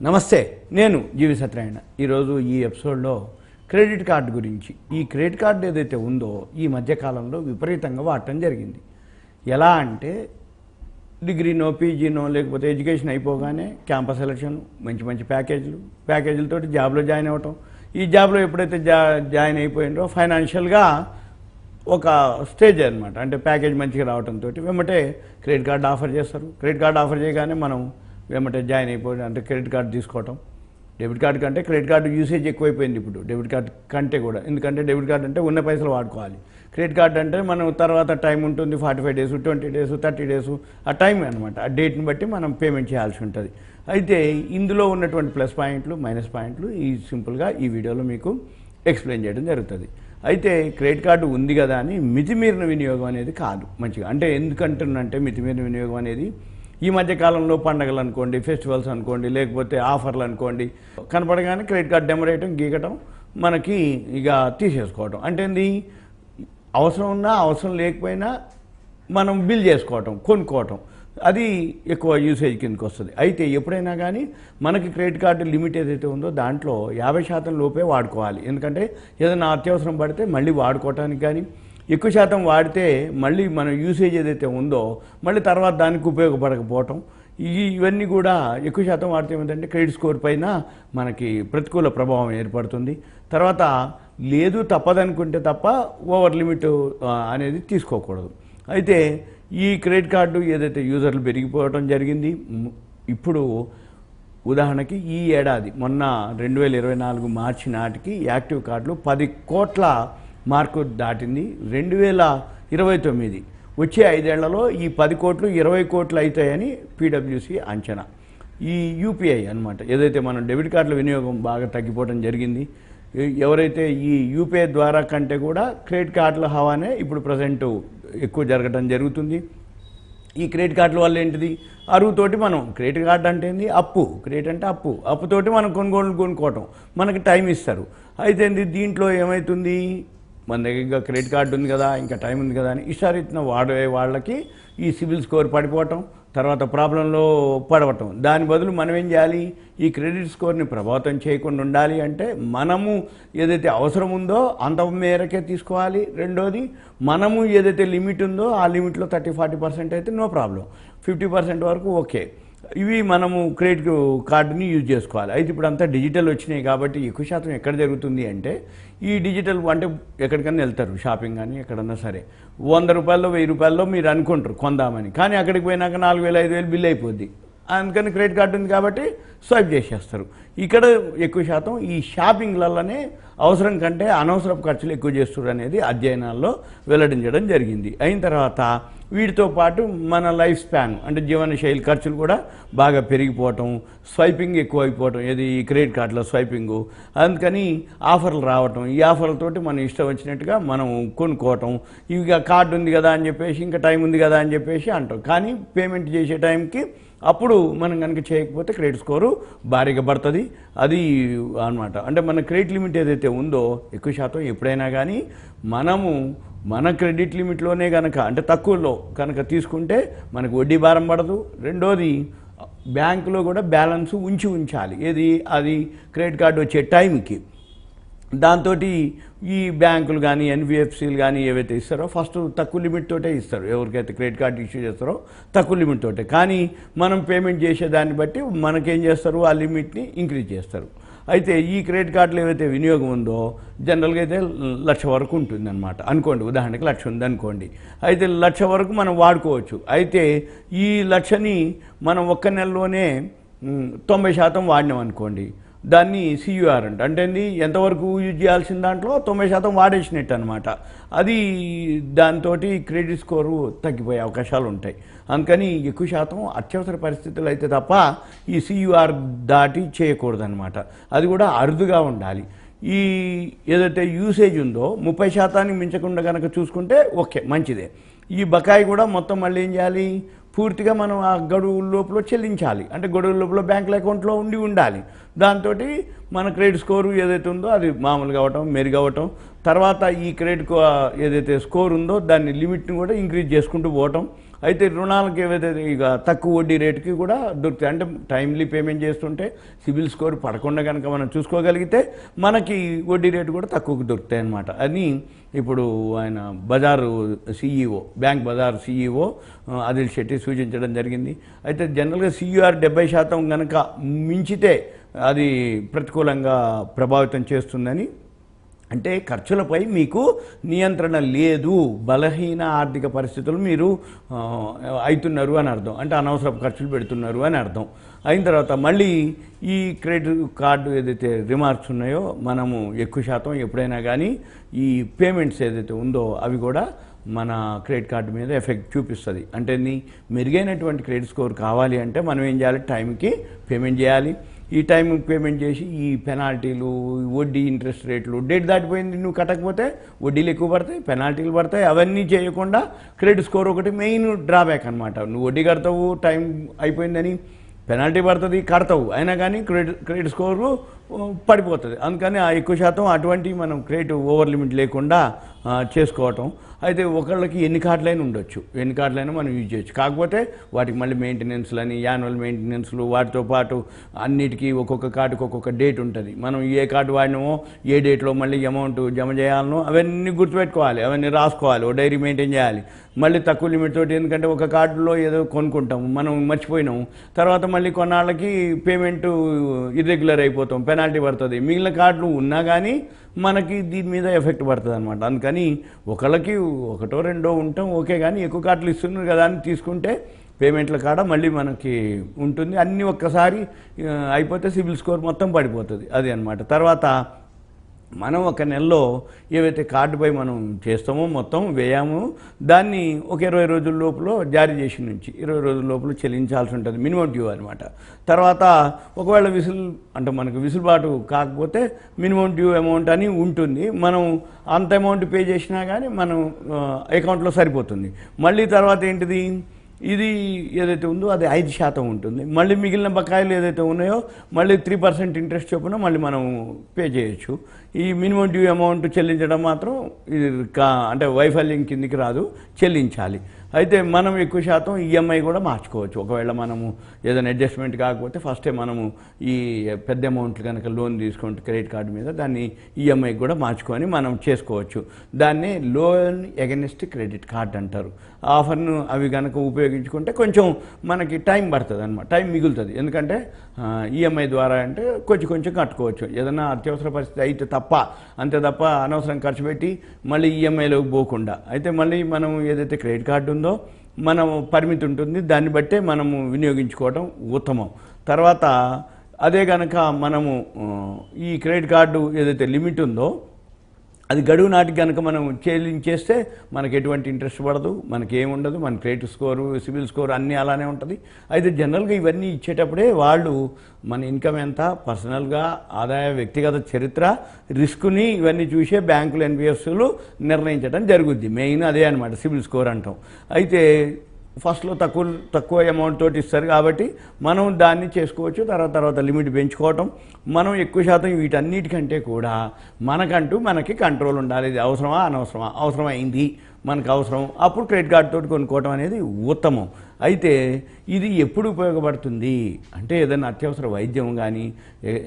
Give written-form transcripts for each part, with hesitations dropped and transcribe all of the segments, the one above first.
నమస్తే, నేను జీవి సత్యనారాయణ. ఈరోజు ఈ ఎపిసోడ్లో క్రెడిట్ కార్డు గురించి. ఈ క్రెడిట్ కార్డు ఏదైతే ఉందో ఈ మధ్యకాలంలో విపరీతంగా వాడటం జరిగింది. ఎలా అంటే డిగ్రీనో పీజీనో లేకపోతే ఎడ్యుకేషన్ అయిపోగానే క్యాంపస్ సెలక్షన్, మంచి మంచి ప్యాకేజీలతో జాబ్లో జాయిన్ అవ్వటం. ఈ జాబ్లో ఎప్పుడైతే జాయిన్ అయిపోయిందో ఫైనాన్షియల్గా ఒక స్టేజ్ అనమాట. అంటే ప్యాకేజ్ మంచిగా రావడంతో వెంబటే క్రెడిట్ కార్డు ఆఫర్ చేస్తారు. క్రెడిట్ కార్డు ఆఫర్ చేయగానే మనం వెంబటే జాయిన్ అయిపోయి అంటే క్రెడిట్ కార్డు తీసుకోవటం. డెబిట్ కార్డు కంటే క్రెడిట్ కార్డు యూసేజ్ ఎక్కువైపోయింది ఇప్పుడు, డెబిట్ కార్డు కంటే కూడా. ఎందుకంటే డెబిట్ కార్డు అంటే ఉన్న పైసలు వాడుకోవాలి. క్రెడిట్ కార్డు అంటే మనం తర్వాత టైం ఉంటుంది, 45 days, 20 days, 30 days, ఆ టైం అనమాట. ఆ డేట్ని బట్టి మనం పేమెంట్ చేయాల్సి ఉంటుంది. అయితే ఇందులో ఉన్నటువంటి ప్లస్ పాయింట్లు మైనస్ పాయింట్లు ఈ సింపుల్గా ఈ వీడియోలో మీకు ఎక్స్ప్లెయిన్ చేయడం జరుగుతుంది. అయితే క్రెడిట్ కార్డు ఉంది కదా అని మితిమీరిన వినియోగం అనేది కాదు మంచిగా. అంటే ఎందుకంటున్నంటే మితిమీరిన వినియోగం అనేది ఈ మధ్యకాలంలో పండగలు అనుకోండి, ఫెస్టివల్స్ అనుకోండి, లేకపోతే ఆఫర్లు అనుకోండి, కనపడగానే క్రెడిట్ కార్డు డెమరేయటం, గీకటం, మనకి ఇక తీసేసుకోవటం. అంటే ఏంది, అవసరం ఉన్నా అవసరం లేకపోయినా మనం బిల్ చేసుకోవటం, కొనుక్కోవటం, అది ఎక్కువ యూసేజ్ కిందకి వస్తుంది. అయితే ఎప్పుడైనా కానీ మనకి క్రెడిట్ కార్డు లిమిట్ ఏదైతే ఉందో దాంట్లో 50% లోపే వాడుకోవాలి. ఎందుకంటే ఏదైనా అత్యవసరం పడితే మళ్ళీ వాడుకోవటానికి కానీ, ఎక్కువ శాతం వాడితే మళ్ళీ మన యూసేజ్ ఏదైతే ఉందో మళ్ళీ తర్వాత దానికి ఉపయోగపడకపోవటం, ఇవన్నీ కూడా ఎక్కువ శాతం వాడితే ఏమిటంటే క్రెడిట్ స్కోర్ పైన మనకి ప్రతికూల ప్రభావం ఏర్పడుతుంది. తర్వాత లేదు తప్పదనుకుంటే తప్ప ఓవర్ లిమిట్ అనేది తీసుకోకూడదు. అయితే ఈ క్రెడిట్ కార్డు ఏదైతే యూజర్లు పెరిగిపోవడం జరిగింది. ఇప్పుడు ఉదాహరణకి ఈ ఏడాది మొన్న 2024 మార్చి నాటికి యాక్టివ్ కార్డులు 10 కోట్ల మార్కు దాటింది. 2029 వచ్చే 5 ఏళ్లలో ఈ 10 కోట్లు 20 కోట్లు అవుతాయని పీడబ్ల్యూసీ అంచనా. ఈ యూపీఐ అనమాట, ఏదైతే మనం డెబిట్ కార్డుల వినియోగం బాగా తగ్గిపోవడం జరిగింది. ఎవరైతే ఈ యూపీఐ ద్వారా కంటే కూడా క్రెడిట్ కార్డుల హవానే ఇప్పుడు ప్రజెంట్ ఎక్కువ జరగడం జరుగుతుంది. ఈ క్రెడిట్ కార్డుల వల్ల ఏంటిది, అరువుతోటి మనం క్రెడిట్ కార్డు అంటే ఏంది, అప్పు. క్రెడిట్ అంటే అప్పుతోటి మనం కొనుక్కోవటం, మనకి టైం ఇస్తారు. అయితే దీంట్లో ఏమవుతుంది, మన దగ్గర క్రెడిట్ కార్డు ఉంది కదా, ఇంకా టైం ఉంది కదా అని ఇష్టారీతిన వాడే వాళ్ళకి ఈ సిబిల్ స్కోర్ పడిపోవటం, తర్వాత ప్రాబ్లంలో పడవటం. దాని బదులు మనం ఏం చేయాలి, ఈ క్రెడిట్ స్కోర్ని ప్రభావితం చేయకుండా ఉండాలి అంటే మనము ఏదైతే అవసరం ఉందో అంత మేరకే తీసుకోవాలి. రెండోది, మనము ఏదైతే లిమిట్ ఉందో ఆ లిమిట్లో 30-40% అయితే నో ప్రాబ్లం, 50% వరకు ఓకే. ఇవి మనము క్రెడిట్ కార్డుని యూజ్ చేసుకోవాలి. అయితే ఇప్పుడు అంతా డిజిటల్ వచ్చినాయి కాబట్టి ఎక్కువ శాతం ఎక్కడ జరుగుతుంది అంటే ఈ డిజిటల్ అంటే ఎక్కడికన్నా వెళ్తారు షాపింగ్ కానీ ఎక్కడన్నా సరే, 100 రూపాయల్లో 1000 రూపాయల్లో మీరు అనుకుంటారు కొందామని, కానీ అక్కడికి పోయినాక 4000-5000 బిల్ అయిపోద్ది. అందుకని క్రెడిట్ కార్డు ఉంది కాబట్టి స్వైప్ చేసేస్తారు. ఇక్కడ ఎక్కువ శాతం ఈ షాపింగ్లలోనే అవసరం కంటే అనవసరపు ఖర్చులు ఎక్కువ చేస్తారు అనేది అధ్యయనాల్లో వెల్లడించడం జరిగింది. అయిన తర్వాత వీటితో పాటు మన లైఫ్ స్పాన్ అంటే జీవనశైలి ఖర్చులు కూడా బాగా పెరిగిపోవటం, స్వైపింగ్ ఎక్కువ అయిపోవటం, ఏది ఈ క్రెడిట్ కార్డులో స్వైపింగు. అందుకని ఆఫర్లు రావటం, ఈ ఆఫర్లతోటి మనం ఇష్టం వచ్చినట్టుగా మనం కొనుక్కోవటం, ఇక కార్డు ఉంది కదా అని చెప్పేసి, ఇంకా టైం ఉంది కదా అని చెప్పేసి అంటాం. కానీ పేమెంట్ చేసే టైంకి అప్పుడు మనం కనుక చేయకపోతే క్రెడిట్ స్కోరు భారీగా పడుతుంది. అది అనమాట. అంటే మన క్రెడిట్ లిమిట్ ఏదైతే ఉందో ఎక్కువ శాతం ఎప్పుడైనా కానీ మనము మన క్రెడిట్ లిమిట్లోనే కనుక అంటే తక్కువలో కనుక తీసుకుంటే మనకు వడ్డీ భారం పడదు. రెండోది, బ్యాంకులో కూడా బ్యాలెన్స్ ఉంచాలి. ఏది, అది క్రెడిట్ కార్డు వచ్చే టైంకి. దాంతో ఈ బ్యాంకులు కానీ ఎన్బిఎఫ్సీలు కానీ ఏవైతే ఇస్తారో ఫస్ట్ తక్కువ లిమిట్ తోటే ఇస్తారు. ఎవరికైతే క్రెడిట్ కార్డు ఇష్యూ చేస్తారో తక్కువ లిమిట్ తోటే, కానీ మనం పేమెంట్ చేసేదాన్ని బట్టి మనకేం చేస్తారు, ఆ లిమిట్ని ఇంక్రీజ్ చేస్తారు. అయితే ఈ క్రెడిట్ కార్డులు ఏవైతే వినియోగం ఉందో జనరల్గా అయితే 1,00,000 వరకు ఉంటుంది అనమాట. అనుకోండి, ఉదాహరణకి 1,00,000 ఉంది అనుకోండి. అయితే 1,00,000 వరకు మనం వాడుకోవచ్చు. అయితే ఈ 1,00,000ని మనం ఒక్క నెలలోనే 90% వాడినాం అనుకోండి, దాన్ని సియూఆర్ అంటే ఎంతవరకు యూజ్ చేయాల్సిన దాంట్లో 90% వాడేసినట్టు అనమాట. అది దాంతో క్రెడిట్ స్కోరు తగ్గిపోయే అవకాశాలు ఉంటాయి. అందుకని ఎక్కువ శాతం అత్యవసర పరిస్థితులు అయితే తప్ప ఈ సియూఆర్ దాటి చేయకూడదనమాట. అది కూడా అరుదుగా ఉండాలి. ఈ ఏదైతే యూసేజ్ ఉందో 30% మించకుండా కనుక చూసుకుంటే ఓకే, మంచిదే. ఈ బకాయి కూడా మొత్తం మళ్ళీ ఏం చేయాలి, పూర్తిగా మనం ఆ గడువు లోపల చెల్లించాలి. అంటే గడువు లోపల బ్యాంకుల అకౌంట్లో ఉండాలి. దాంతో మన క్రెడిట్ స్కోరు ఏదైతే ఉందో అది మామూలుగా అవ్వటం, మెరుగవటం, తర్వాత ఈ క్రెడిట్ ఏదైతే స్కోర్ ఉందో దాన్ని లిమిట్ని కూడా ఇంక్రీజ్ చేసుకుంటూ పోవటం, అయితే రుణాలకు ఏవైతే ఇక తక్కువ వడ్డీ రేటుకి కూడా దొరుకుతాయి. అంటే టైమ్లీ పేమెంట్ చేస్తుంటే సిబిల్ స్కోర్ పడకుండా కనుక మనం చూసుకోగలిగితే మనకి వడ్డీ రేటు కూడా తక్కువకు దొరుకుతాయి అన్నమాట. అని ఇప్పుడు ఆయన బజారు సీఈఓ, బ్యాంక్ బజార్ సీఈఓ ఆదిల్ శెట్టి సూచించడం జరిగింది. అయితే జనరల్గా CUR 70% కనుక మించితే అది ప్రతికూలంగా ప్రభావితం చేస్తుందని, అంటే ఖర్చులపై మీకు నియంత్రణ లేదు, బలహీన ఆర్థిక పరిస్థితులు మీరు అవుతున్నారు అని అర్థం. అంటే అనవసరపు ఖర్చులు పెడుతున్నారు అని అర్థం. అయిన తర్వాత మళ్ళీ ఈ క్రెడిట్ కార్డు ఏదైతే రిమార్క్స్ ఉన్నాయో మనము ఎక్కువ శాతం ఎప్పుడైనా కానీ ఈ పేమెంట్స్ ఏదైతే ఉందో అవి కూడా మన క్రెడిట్ కార్డు మీద ఎఫెక్ట్ చూపిస్తుంది. అంటే మెరుగైనటువంటి క్రెడిట్ స్కోర్ కావాలి అంటే మనం ఏం చేయాలి, టైంకి పేమెంట్ చేయాలి. ఈ టైం పేమెంట్ చేసి ఈ పెనాల్టీలు, వడ్డీ, ఇంట్రెస్ట్ రేట్లు, డేట్ దాటిపోయింది నువ్వు కట్టకపోతే వడ్డీలు ఎక్కువ పడతాయి, పెనాల్టీలు పడతాయి. అవన్నీ చేయకుండా క్రెడిట్ స్కోర్ ఒకటి మెయిన్ డ్రాబ్యాక్ అనమాట. నువ్వు వడ్డీ కడతావు, టైం అయిపోయిందని పెనాల్టీ పడుతుంది, కడతావు, అయినా కానీ క్రెడిట్ స్కోరు పడిపోతుంది. అందుకని ఆ ఎక్కువ శాతం అటువంటి మనం క్రెడిట్ ఓవర్ లిమిట్ లేకుండా చేసుకోవటం. అయితే ఒకళ్ళకి ఎన్ని కార్డులైనా ఉండొచ్చు, ఎన్ని కార్డులైనా మనం యూజ్ చేయొచ్చు. కాకపోతే వాటికి మళ్ళీ మెయింటెనెన్స్లని, యాన్యువల్ మెయింటెనెన్స్లు, వాటితో పాటు అన్నిటికీ ఒక్కొక్క కార్డుకి ఒక్కొక్క డేట్ ఉంటుంది. మనం ఏ కార్డు వాడినామో ఏ డేట్లో మళ్ళీ అమౌంట్ జమ చేయాలనో అవన్నీ గుర్తుపెట్టుకోవాలి, అవన్నీ రాసుకోవాలి, ఓ డైరీ మెయింటైన్ చేయాలి. మళ్ళీ తక్కువ లిమిట్ తోటి, ఎందుకంటే ఒక కార్డులో ఏదో కొనుక్కుంటాము, మనం మర్చిపోయినాము, తర్వాత మళ్ళీ కొన్నాళ్ళకి పేమెంట్ ఇర్రెగ్యులర్ అయిపోతాం, పెనాల్టీ పడుతుంది. మిగిలిన కార్డులు ఉన్నా కానీ మనకి దీని మీద ఎఫెక్ట్ పడుతుంది అనమాట. అందుకని ఒకళ్ళకి ఒకటో రెండో ఉంటాం ఓకే, కానీ ఎక్కువ కార్డులు ఇస్తున్నారు కదా అని తీసుకుంటే పేమెంట్ల కాడ మళ్ళీ మనకి ఉంటుంది. అన్నీ ఒక్కసారి అయిపోతే సిబిల్ స్కోర్ మొత్తం పడిపోతుంది. అది అనమాట. తర్వాత మనం ఒక నెలలో ఏవైతే కార్డుపై మనం చేస్తామో మొత్తం వ్యయము దాన్ని ఒక 20 రోజుల లోపల జారీ చేసి నుంచి 20 రోజుల లోపల చెల్లించాల్సి ఉంటుంది, మినిమం డ్యూ అనమాట. తర్వాత ఒకవేళ అంటే మనకు విసులుబాటు కాకపోతే మినిమం డ్యూ అమౌంట్ అని ఉంటుంది. మనం అంత అమౌంట్ పే చేసినా కానీ మనం అకౌంట్లో సరిపోతుంది. మళ్ళీ తర్వాత ఏంటిది, ఇది ఏదైతే ఉందో అది 5% ఉంటుంది. మళ్ళీ మిగిలిన బకాయిలు ఏదైతే ఉన్నాయో మళ్ళీ 3% ఇంట్రెస్ట్ చొప్పున మళ్ళీ మనం పే చేయొచ్చు. ఈ మినిమం డ్యూ అమౌంట్ చెల్లించడం మాత్రం ఇది అంటే వైఫల్యం కిందికి రాదు, చెల్లించాలి. అయితే మనం ఎక్కువ శాతం ఈఎంఐ కూడా మార్చుకోవచ్చు. ఒకవేళ మనము ఏదైనా అడ్జస్ట్మెంట్ కాకపోతే ఫస్టే మనము ఈ పెద్ద అమౌంట్లు కనుక లోన్ తీసుకుంటే క్రెడిట్ కార్డు మీద దాన్ని ఈఎంఐ కూడా మార్చుకొని మనం చేసుకోవచ్చు. దాన్ని లోన్ అగెనిస్ట్ క్రెడిట్ కార్డ్ అంటారు. ఆఫర్ను అవి కనుక ఉపయోగించుకుంటే కొంచెం మనకి టైం పడుతుంది అన్నమాట, టైం మిగులుతుంది. ఎందుకంటే ఈఎంఐ ద్వారా అంటే కొంచెం కట్టుకోవచ్చు. ఏదైనా అత్యవసర పరిస్థితి అయితే అంతే తప్ప అనవసరం ఖర్చు పెట్టి మళ్ళీ ఈఎంఐలోకి పోకుండా. అయితే మళ్ళీ మనం ఏదైతే క్రెడిట్ కార్డు ఉందో మనం పరిమితి ఉంటుంది, దాన్ని బట్టే మనము వినియోగించుకోవడం ఉత్తమం. తర్వాత అదే కనుక మనము ఈ క్రెడిట్ కార్డు ఏదైతే లిమిట్ ఉందో అది గడువు నాటికి కనుక మనం చెల్లించేస్తే మనకి ఎటువంటి ఇంట్రెస్ట్ పడదు, మనకి ఏముండదు, మన క్రెడిట్ స్కోరు, సిబిల్ స్కోర్ అన్నీ అలానే ఉంటుంది. అయితే జనరల్గా ఇవన్నీ ఇచ్చేటప్పుడే వాళ్ళు మన ఇన్కమ్ ఎంత, పర్సనల్గా ఆదాయ, వ్యక్తిగత చరిత్ర, రిస్క్ని ఇవన్నీ చూసే బ్యాంకులు, ఎన్బిఎఫ్సిలు నిర్ణయించడం జరుగుద్ది. మెయిన్ అదే అనమాట సిబిల్ స్కోర్ అంటాం. అయితే ఫస్ట్లో తక్కువ అమౌంట్ తోటి ఇస్తారు కాబట్టి మనం దాన్ని చేసుకోవచ్చు. తర్వాత లిమిట్ పెంచుకోవటం. మనం ఎక్కువ శాతం వీటన్నిటికంటే కూడా మనకి కంట్రోల్ ఉండాలి. ఇది అవసరమా అనవసరమా, అవసరమైంది మనకు అవసరం, అప్పుడు క్రెడిట్ కార్డు తోటి కొనుక్కోవటం అనేది ఉత్తమం. అయితే ఇది ఎప్పుడు ఉపయోగపడుతుంది అంటే ఏదైనా అత్యవసర వైద్యం కానీ,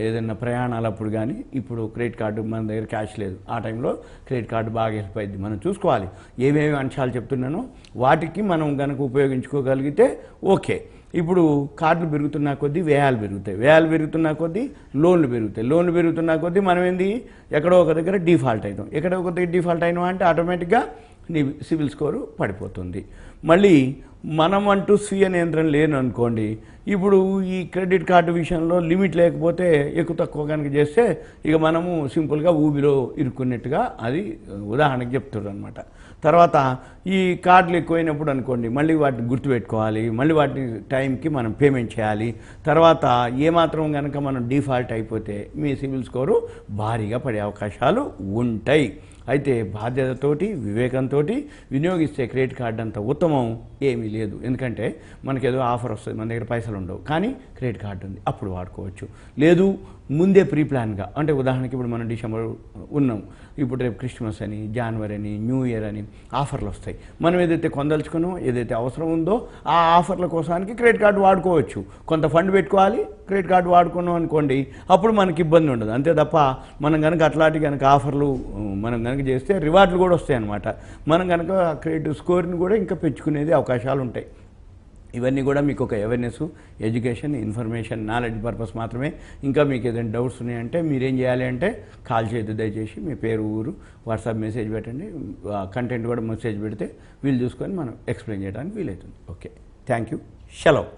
ఏదైనా ప్రయాణాలప్పుడు కానీ. ఇప్పుడు క్రెడిట్ కార్డు మన దగ్గర క్యాష్ లేదు, ఆ టైంలో క్రెడిట్ కార్డు బాగా హెల్ప్ అయింది. మనం చూసుకోవాలి ఏమేమి అంశాలు చెప్తున్నానో వాటికి మనం కనుక ఉపయోగించుకోగలిగితే ఓకే. ఇప్పుడు కార్డులు పెరుగుతున్న కొద్దీ వ్యయాలు పెరుగుతాయి, వ్యయాలు పెరుగుతున్న కొద్దీ లోన్లు పెరుగుతాయి, లోన్లు పెరుగుతున్న కొద్దీ మనం ఏంది ఎక్కడో ఒక దగ్గర డిఫాల్ట్ అవుతాం. ఎక్కడో ఒక దగ్గర డిఫాల్ట్ అయినా అంటే ఆటోమేటిక్గా నీ సిబిల్ స్కోరు పడిపోతుంది. మళ్ళీ మనం అంటూ స్వీయ నియంత్రణ లేను అనుకోండి, ఇప్పుడు ఈ క్రెడిట్ కార్డు విషయంలో లిమిట్ లేకపోతే ఎక్కువ తక్కువ కనుక చేస్తే ఇక మనము సింపుల్గా ఊబిలో ఇరుక్కున్నట్టుగా అది ఉదాహరణకు చెప్తున్నారు అనమాట. తర్వాత ఈ కార్డులు ఎక్కువైనప్పుడు అనుకోండి మళ్ళీ వాటిని గుర్తుపెట్టుకోవాలి, మళ్ళీ వాటి టైంకి మనం పేమెంట్ చేయాలి. తర్వాత ఏమాత్రం కనుక మనం డిఫాల్ట్ అయిపోతే మీ సిబిల్ స్కోరు భారీగా పడే అవకాశాలు ఉంటాయి. అయితే బాధ్యతతోటి వివేకంతో వినియోగిస్తే క్రెడిట్ కార్డు అంత ఉత్తమం ఏమీ లేదు. ఎందుకంటే మనకేదో ఆఫర్ వస్తుంది, మన దగ్గర పైసలు ఉండవు, కానీ క్రెడిట్ కార్డు ఉంది, అప్పుడు వాడుకోవచ్చు. లేదు ముందే ప్రీ ప్లాన్గా, అంటే ఉదాహరణకి ఇప్పుడు మనం డిసెంబర్ ఉన్నాం, ఇప్పుడు రేపు క్రిస్మస్ అని, జనవరి అని, న్యూ ఇయర్ అని ఆఫర్లు వస్తాయి. మనం ఏదైతే కొందలుచుకునో, ఏదైతే అవసరం ఉందో ఆ ఆఫర్ల కోసానికి క్రెడిట్ కార్డు వాడుకోవచ్చు. కొంత ఫండ్ పెట్టుకోవాలి, క్రెడిట్ కార్డు వాడుకున్నాం అనుకోండి, అప్పుడు మనకి ఇబ్బంది ఉండదు. అంతే తప్ప మనం కనుక అట్లాంటి కనుక ఆఫర్లు మనం కనుక చేస్తే రివార్డులు కూడా వస్తాయి అన్నమాట. మనం కనుక క్రెడిట్ స్కోర్ని కూడా ఇంకా పెంచుకునేది అవకాశాలు ఉంటాయి. ఇవన్నీ కూడా మీకు ఒక awareness, education, information, knowledge purpose మాత్రమే. ఇంకా మీకు ఏదైనా డౌట్స్ ఉన్నాయంటే మీరేం చేయాలి అంటే కాల్ చేయొద్దు దయచేసి. మీ పేరు, ఊరు, వాట్సాప్ మెసేజ్ పెట్టండి. కంటెంట్ కూడా మెసేజ్ పెడితే వీళ్ళు చూసుకొని మనం ఎక్స్ప్లెయిన్ చేయడానికి వీలవుతుంది. ఓకే, థ్యాంక్ యూ, సెలవు.